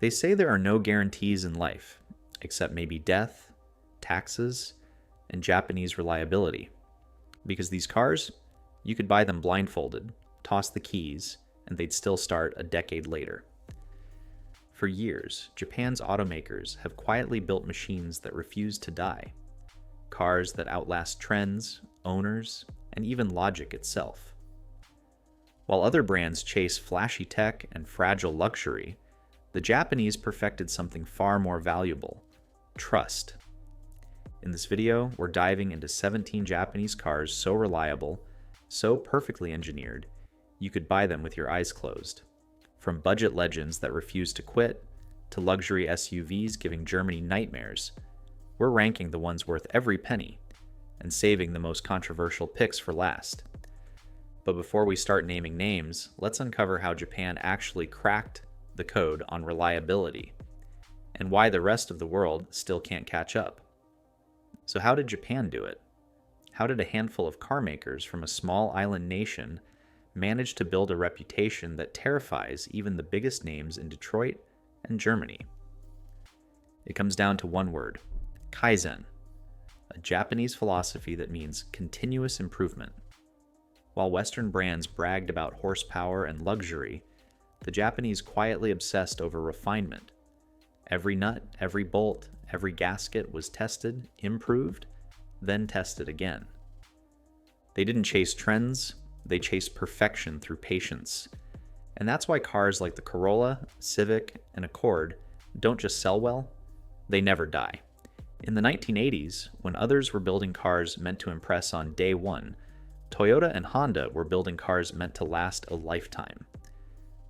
They say there are no guarantees in life, except maybe death, taxes, and Japanese reliability. Because these cars, you could buy them blindfolded, toss the keys, and they'd still start a decade later. For years, Japan's automakers have quietly built machines that refuse to die. Cars that outlast trends, owners, and even logic itself. While other brands chase flashy tech and fragile luxury, the Japanese perfected something far more valuable: trust. In this video, we're diving into 17 Japanese cars so reliable, so perfectly engineered, you could buy them with your eyes closed. From budget legends that refuse to quit, to luxury SUVs giving Germany nightmares, we're ranking the ones worth every penny and saving the most controversial picks for last. But before we start naming names, let's uncover how Japan actually cracked the code on reliability and why the rest of the world still can't catch up. So how did Japan do it? How did a handful of car makers from a small island nation manage to build a reputation that terrifies even the biggest names in Detroit and Germany? It comes down to one word: Kaizen, a Japanese philosophy that means continuous improvement. While Western brands bragged about horsepower and luxury, the Japanese quietly obsessed over refinement. Every nut, every bolt, every gasket was tested, improved, then tested again. They didn't chase trends, they chased perfection through patience. And that's why cars like the Corolla, Civic, and Accord don't just sell well, they never die. In the 1980s, when others were building cars meant to impress on day one, Toyota and Honda were building cars meant to last a lifetime.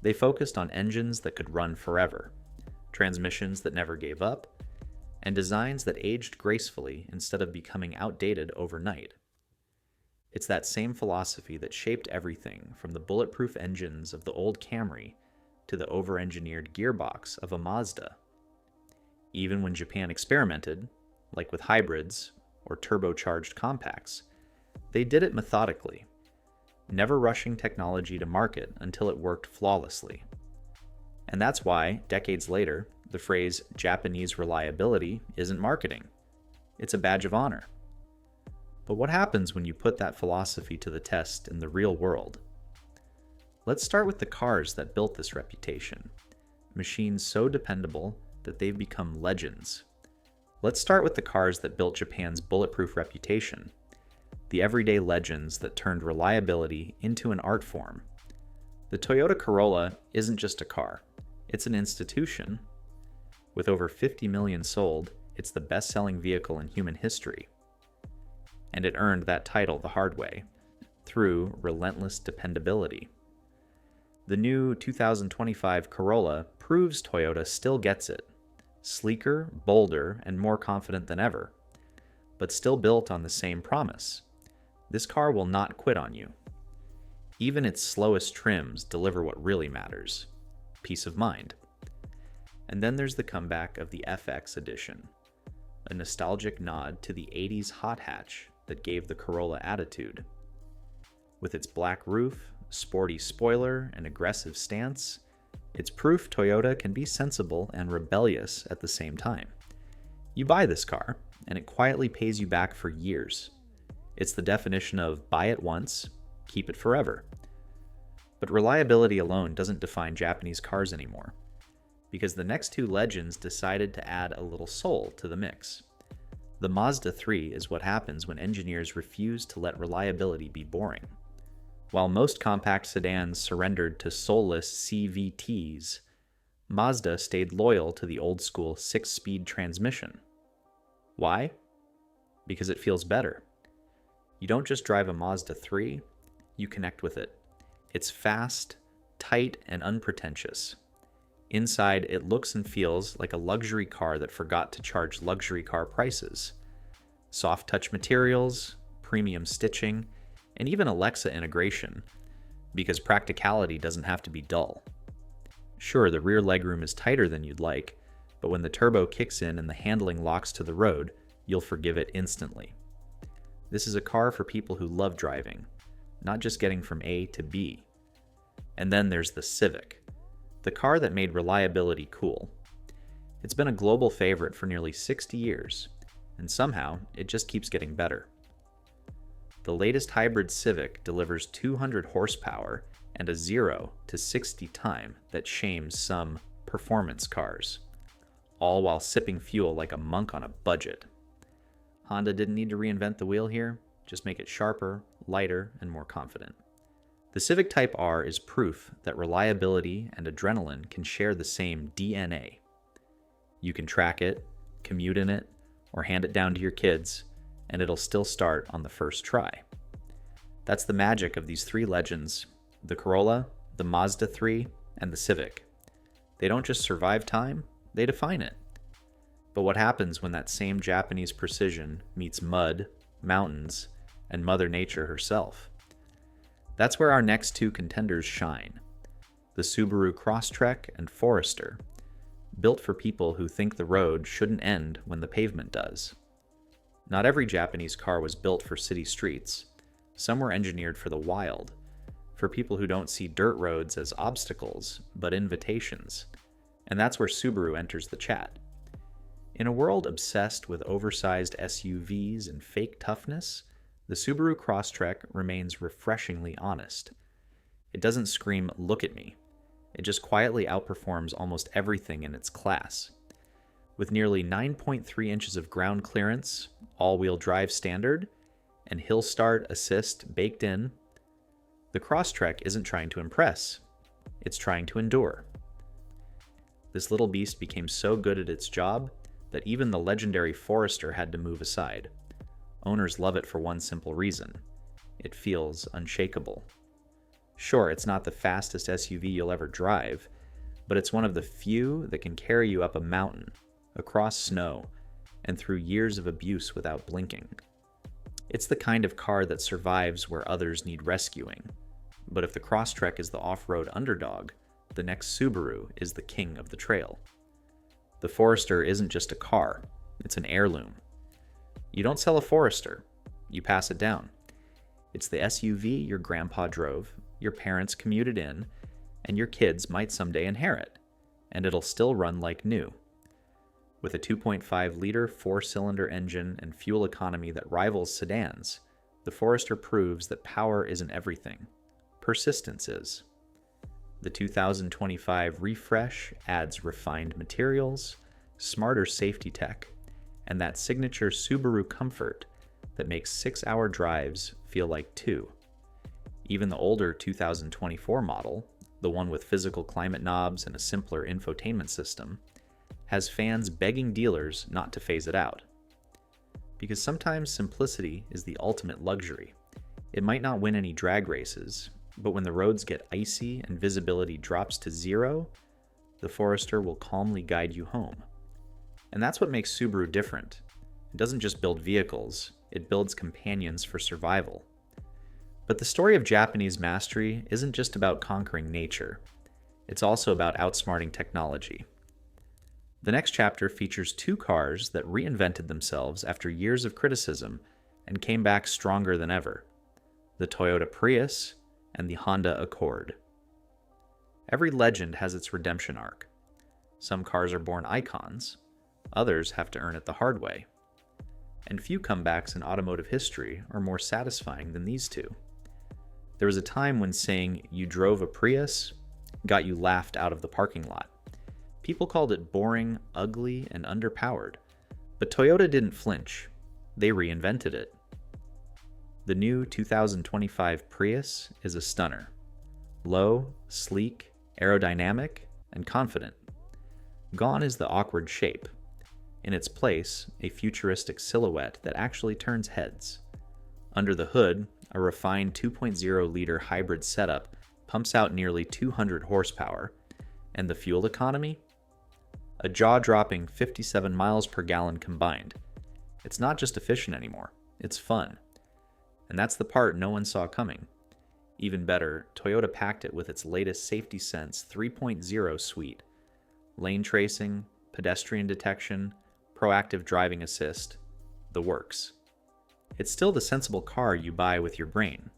They focused on engines that could run forever, transmissions that never gave up, and designs that aged gracefully instead of becoming outdated overnight. It's that same philosophy that shaped everything from the bulletproof engines of the old Camry to the over-engineered gearbox of a Mazda. Even when Japan experimented, like with hybrids or turbocharged compacts, they did it methodically, never rushing technology to market until it worked flawlessly. And that's why, decades later, the phrase Japanese reliability isn't marketing. It's a badge of honor. But what happens when you put that philosophy to the test in the real world? Let's start with the cars that built this reputation, machines so dependable that they've become legends. Let's start with the cars that built Japan's bulletproof reputation, the everyday legends that turned reliability into an art form. The Toyota Corolla isn't just a car, it's an institution. With over 50 million sold, it's the best-selling vehicle in human history. And it earned that title the hard way, through relentless dependability. The new 2025 Corolla proves Toyota still gets it. Sleeker, bolder, and more confident than ever, but still built on the same promise. This car will not quit on you. Even its slowest trims deliver what really matters: peace of mind. And then there's the comeback of the FX edition, a nostalgic nod to the 80s hot hatch that gave the Corolla attitude. With its black roof, sporty spoiler, and aggressive stance, it's proof Toyota can be sensible and rebellious at the same time. You buy this car, and it quietly pays you back for years. It's the definition of buy it once, keep it forever. But reliability alone doesn't define Japanese cars anymore, because the next two legends decided to add a little soul to the mix. The Mazda 3 is what happens when engineers refuse to let reliability be boring. While most compact sedans surrendered to soulless CVTs, Mazda stayed loyal to the old-school 6-speed transmission. Why? Because it feels better. You don't just drive a Mazda 3, you connect with it. It's fast, tight, and unpretentious. Inside, it looks and feels like a luxury car that forgot to charge luxury car prices. Soft touch materials, premium stitching, and even Alexa integration, because practicality doesn't have to be dull. Sure, the rear legroom is tighter than you'd like, but when the turbo kicks in and the handling locks to the road, you'll forgive it instantly. This is a car for people who love driving, not just getting from A to B. And then there's the Civic, the car that made reliability cool. It's been a global favorite for nearly 60 years, and somehow it just keeps getting better. The latest hybrid Civic delivers 200 horsepower and a 0 to 60 time that shames some performance cars, all while sipping fuel like a monk on a budget. Honda didn't need to reinvent the wheel here, just make it sharper, lighter, and more confident. The Civic Type R is proof that reliability and adrenaline can share the same DNA. You can track it, commute in it, or hand it down to your kids, and it'll still start on the first try. That's the magic of these three legends: the Corolla, the Mazda 3, and the Civic. They don't just survive time, they define it. But what happens when that same Japanese precision meets mud, mountains, and Mother Nature herself? That's where our next two contenders shine. The Subaru Crosstrek and Forester, built for people who think the road shouldn't end when the pavement does. Not every Japanese car was built for city streets. Some were engineered for the wild, for people who don't see dirt roads as obstacles, but invitations. And that's where Subaru enters the chat. In a world obsessed with oversized SUVs and fake toughness, the Subaru Crosstrek remains refreshingly honest. It doesn't scream, "Look at me." It just quietly outperforms almost everything in its class. With nearly 9.3 inches of ground clearance, all-wheel drive standard, and hill start assist baked in, the Crosstrek isn't trying to impress. It's trying to endure. This little beast became so good at its job that even the legendary Forester had to move aside. Owners love it for one simple reason: it feels unshakable. Sure, it's not the fastest SUV you'll ever drive, but it's one of the few that can carry you up a mountain, across snow, and through years of abuse without blinking. It's the kind of car that survives where others need rescuing. But if the Crosstrek is the off-road underdog, the next Subaru is the king of the trail. The Forester isn't just a car, it's an heirloom. You don't sell a Forester, you pass it down. It's the SUV your grandpa drove, your parents commuted in, and your kids might someday inherit, and it'll still run like new. With a 2.5-liter four-cylinder engine and fuel economy that rivals sedans, the Forester proves that power isn't everything. Persistence is. The 2025 refresh adds refined materials, smarter safety tech, and that signature Subaru comfort that makes 6-hour drives feel like 2. Even the older 2024 model, the one with physical climate knobs and a simpler infotainment system, has fans begging dealers not to phase it out. Because sometimes simplicity is the ultimate luxury. It might not win any drag races, but when the roads get icy and visibility drops to 0, the Forester will calmly guide you home. And that's what makes Subaru different. It doesn't just build vehicles, it builds companions for survival. But the story of Japanese mastery isn't just about conquering nature. It's also about outsmarting technology. The next chapter features two cars that reinvented themselves after years of criticism and came back stronger than ever: the Toyota Prius and the Honda Accord. Every legend has its redemption arc. Some cars are born icons, others have to earn it the hard way. And few comebacks in automotive history are more satisfying than these two. There was a time when saying you drove a Prius got you laughed out of the parking lot. People called it boring, ugly, and underpowered. But Toyota didn't flinch. They reinvented it. The new 2025 Prius is a stunner. Low, sleek, aerodynamic, and confident. Gone is the awkward shape. In its place, a futuristic silhouette that actually turns heads. Under the hood, a refined 2.0-liter hybrid setup pumps out nearly 200 horsepower, and the fuel economy? A jaw-dropping 57 miles per gallon combined. It's not just efficient anymore, it's fun. And that's the part no one saw coming. Even better, Toyota packed it with its latest Safety Sense 3.0 suite. Lane tracing, pedestrian detection, proactive driving assist, the works. It's still the sensible car you buy with your brain,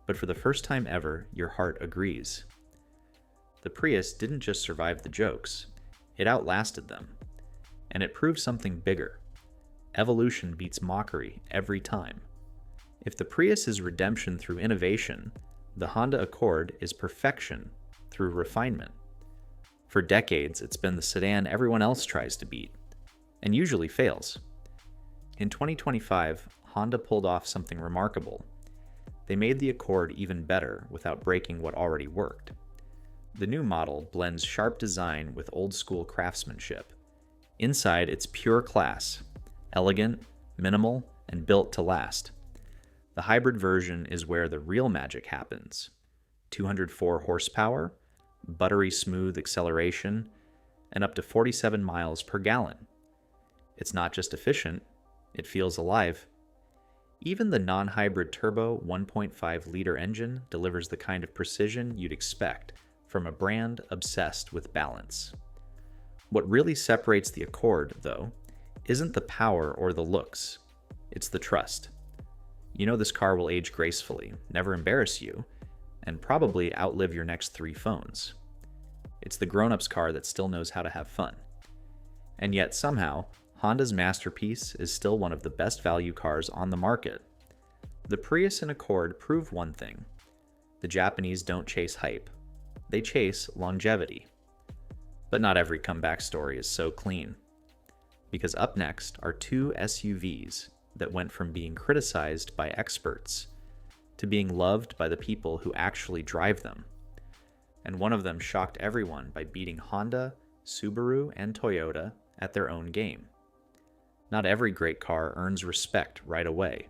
but for the first time ever, your heart agrees. The Prius didn't just survive the jokes, it outlasted them. And it proves something bigger. Evolution beats mockery every time. If the Prius is redemption through innovation, the Honda Accord is perfection through refinement. For decades, it's been the sedan everyone else tries to beat, and usually fails. In 2025, Honda pulled off something remarkable. They made the Accord even better without breaking what already worked. The new model blends sharp design with old-school craftsmanship. Inside, it's pure class, elegant, minimal, and built to last. The hybrid version is where the real magic happens. 204 horsepower, buttery smooth acceleration, and up to 47 miles per gallon. It's not just efficient, it feels alive. Even the non-hybrid turbo 1.5-liter engine delivers the kind of precision you'd expect from a brand obsessed with balance. What really separates the Accord, though, isn't the power or the looks, it's the trust. You know this car will age gracefully, never embarrass you, and probably outlive your next 3 phones. It's the grown-up's car that still knows how to have fun. And yet somehow, Honda's masterpiece is still one of the best value cars on the market. The Prius and Accord prove one thing. The Japanese don't chase hype. They chase longevity. But not every comeback story is so clean. Because up next are 2 SUVs that went from being criticized by experts to being loved by the people who actually drive them. And one of them shocked everyone by beating Honda, Subaru, and Toyota at their own game. Not every great car earns respect right away.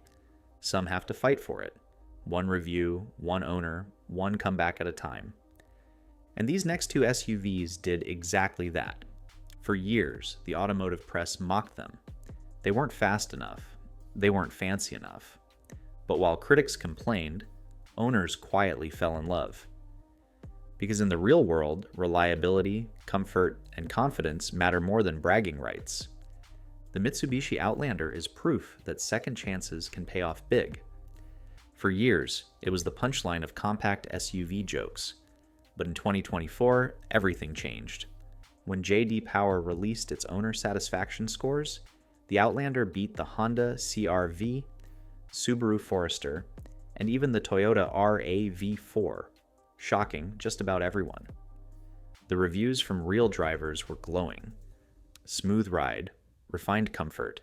Some have to fight for it. One review, one owner, one comeback at a time. And these next 2 SUVs did exactly that. For years, the automotive press mocked them. They weren't fast enough. They weren't fancy enough. But while critics complained, owners quietly fell in love. Because in the real world, reliability, comfort, and confidence matter more than bragging rights. The Mitsubishi Outlander is proof that second chances can pay off big. For years, it was the punchline of compact SUV jokes. But in 2024, everything changed. When J.D. Power released its owner satisfaction scores, the Outlander beat the Honda CR-V, Subaru Forester, and even the Toyota RAV4, shocking just about everyone. The reviews from real drivers were glowing. Smooth ride, refined comfort,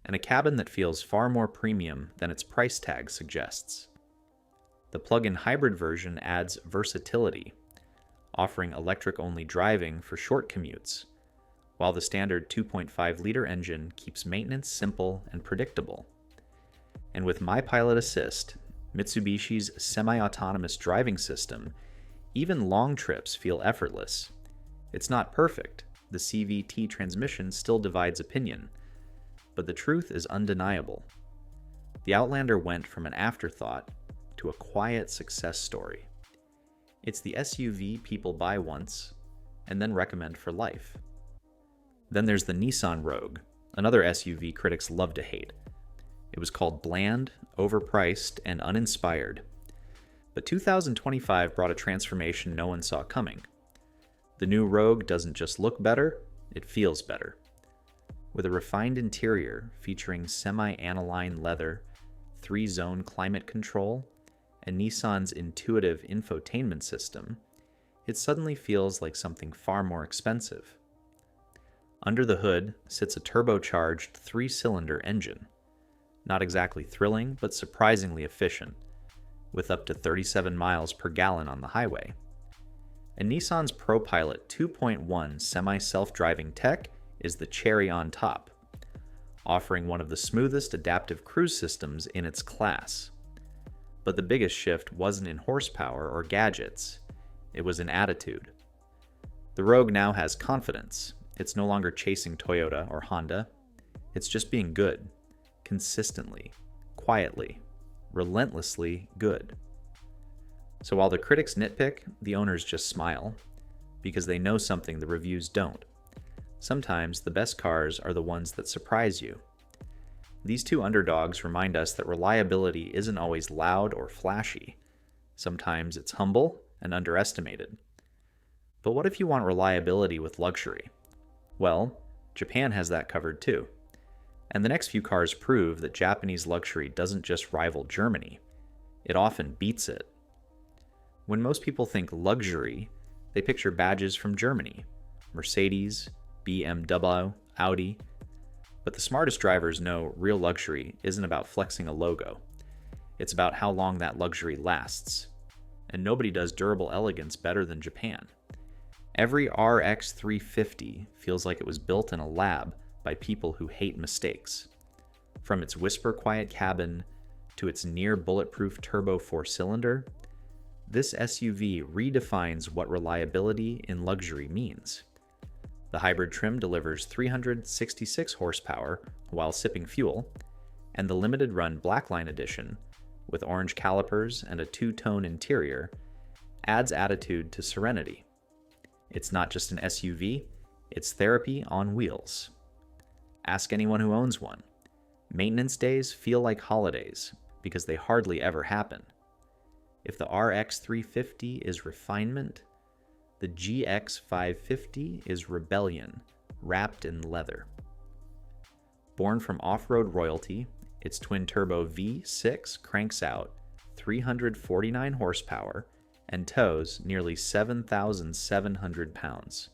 and a cabin that feels far more premium than its price tag suggests. The plug-in hybrid version adds versatility, offering electric-only driving for short commutes, while the standard 2.5-liter engine keeps maintenance simple and predictable. And with MyPilot Assist, Mitsubishi's semi-autonomous driving system, even long trips feel effortless. It's not perfect. The CVT transmission still divides opinion, but the truth is undeniable. The Outlander went from an afterthought to a quiet success story. It's the SUV people buy once and then recommend for life. Then there's the Nissan Rogue, another SUV critics love to hate. It was called bland, overpriced, and uninspired. But 2025 brought a transformation no one saw coming. The new Rogue doesn't just look better, it feels better. With a refined interior featuring semi-aniline leather, 3-zone climate control, and Nissan's intuitive infotainment system, it suddenly feels like something far more expensive. Under the hood sits a turbocharged 3-cylinder engine. Not exactly thrilling, but surprisingly efficient, with up to 37 miles per gallon on the highway. And Nissan's ProPilot 2.1 semi-self-driving tech is the cherry on top, offering one of the smoothest adaptive cruise systems in its class. But the biggest shift wasn't in horsepower or gadgets, it was in attitude. The Rogue now has confidence. It's no longer chasing Toyota or Honda. It's just being good, consistently, quietly, relentlessly good. So while the critics nitpick, the owners just smile, because they know something the reviews don't. Sometimes the best cars are the ones that surprise you. These 2 underdogs remind us that reliability isn't always loud or flashy. Sometimes it's humble and underestimated. But what if you want reliability with luxury? Well, Japan has that covered too. And the next few cars prove that Japanese luxury doesn't just rival Germany, it often beats it. When most people think luxury, they picture badges from Germany, Mercedes, BMW, Audi. But the smartest drivers know real luxury isn't about flexing a logo. It's about how long that luxury lasts. And nobody does durable elegance better than Japan. Every RX 350 feels like it was built in a lab by people who hate mistakes. From its whisper-quiet cabin to its near-bulletproof turbo four-cylinder, this SUV redefines what reliability in luxury means. The hybrid trim delivers 366 horsepower while sipping fuel, and the limited-run Blackline Edition, with orange calipers and a two-tone interior, adds attitude to serenity. It's not just an SUV, it's therapy on wheels. Ask anyone who owns one. Maintenance days feel like holidays because they hardly ever happen. If the RX 350 is refinement, the GX 550 is rebellion, wrapped in leather. Born from off-road royalty, its twin-turbo V6 cranks out 349 horsepower and tows nearly 7,700 pounds.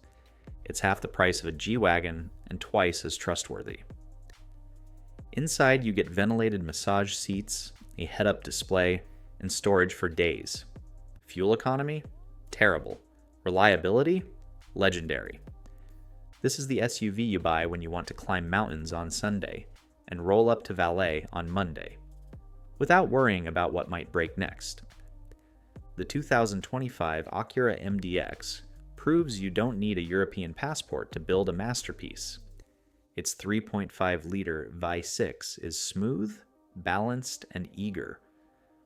It's half the price of a G-Wagon and twice as trustworthy. Inside, you get ventilated massage seats, a head-up display, and storage for days. Fuel economy? Terrible. Reliability? Legendary. This is the SUV you buy when you want to climb mountains on Sunday and roll up to valet on Monday, without worrying about what might break next. The 2025 Acura MDX proves you don't need a European passport to build a masterpiece. Its 3.5-liter V6 is smooth, balanced, and eager,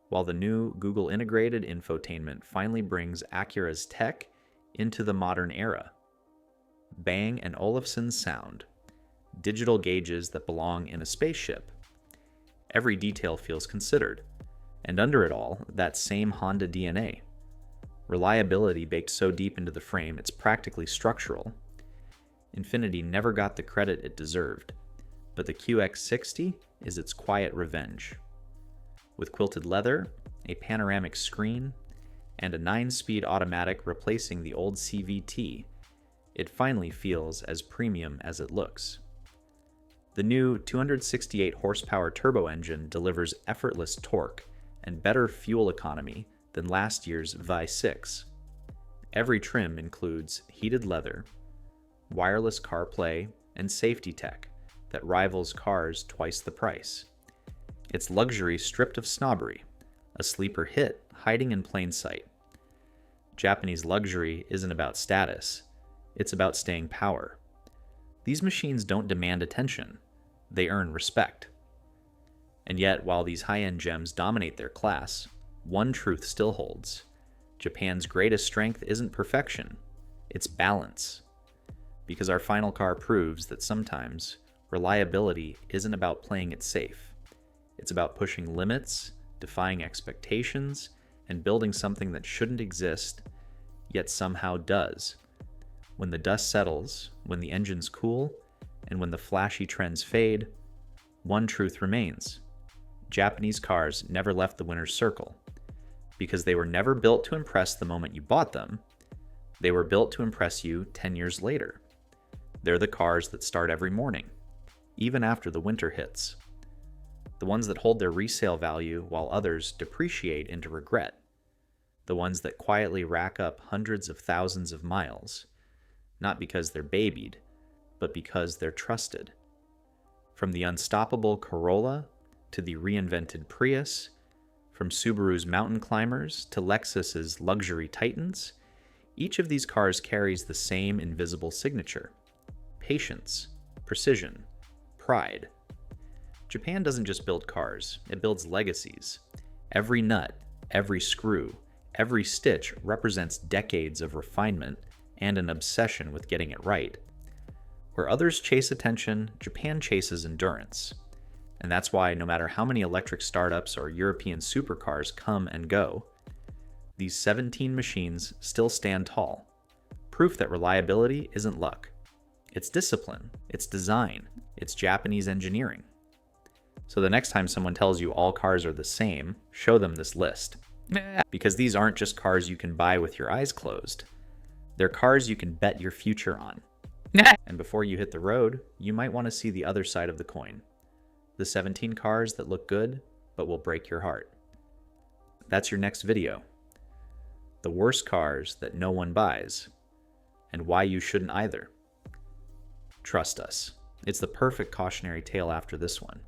while the new Google-integrated infotainment finally brings Acura's tech into the modern era. Bang & Olufsen sound, digital gauges that belong in a spaceship. Every detail feels considered, and under it all, that same Honda DNA. Reliability baked so deep into the frame it's practically structural. Infiniti never got the credit it deserved, but the QX60 is its quiet revenge. With quilted leather, a panoramic screen, and a 9-speed automatic replacing the old CVT, it finally feels as premium as it looks. The new 268 horsepower turbo engine delivers effortless torque and better fuel economy than last year's V6. Every trim includes heated leather, wireless CarPlay, and safety tech that rivals cars twice the price. It's luxury stripped of snobbery, a sleeper hit hiding in plain sight. Japanese luxury isn't about status, it's about staying power. These machines don't demand attention, they earn respect. And yet, while these high-end gems dominate their class, one truth still holds. Japan's greatest strength isn't perfection, it's balance. Because our final car proves that sometimes reliability isn't about playing it safe. It's about pushing limits, defying expectations, and building something that shouldn't exist, yet somehow does. When the dust settles, when the engines cool, and when the flashy trends fade, one truth remains. Japanese cars never left the winner's circle. Because they were never built to impress the moment you bought them, they were built to impress you 10 years later. They're the cars that start every morning, even after the winter hits. The ones that hold their resale value while others depreciate into regret. The ones that quietly rack up hundreds of thousands of miles, not because they're babied, but because they're trusted. From the unstoppable Corolla to the reinvented Prius, from Subaru's mountain climbers to Lexus's luxury titans, each of these cars carries the same invisible signature: patience, precision, pride. Japan doesn't just build cars, it builds legacies. Every nut, every screw, every stitch represents decades of refinement and an obsession with getting it right. Where others chase attention, Japan chases endurance. And that's why no matter how many electric startups or European supercars come and go, these 17 machines still stand tall. Proof that reliability isn't luck. It's discipline, it's design, it's Japanese engineering. So the next time someone tells you all cars are the same, show them this list. Because these aren't just cars you can buy with your eyes closed. They're cars you can bet your future on. And before you hit the road, you might want to see the other side of the coin. The 17 cars that look good, but will break your heart. That's your next video. The worst cars that no one buys, and why you shouldn't either. Trust us, it's the perfect cautionary tale after this one.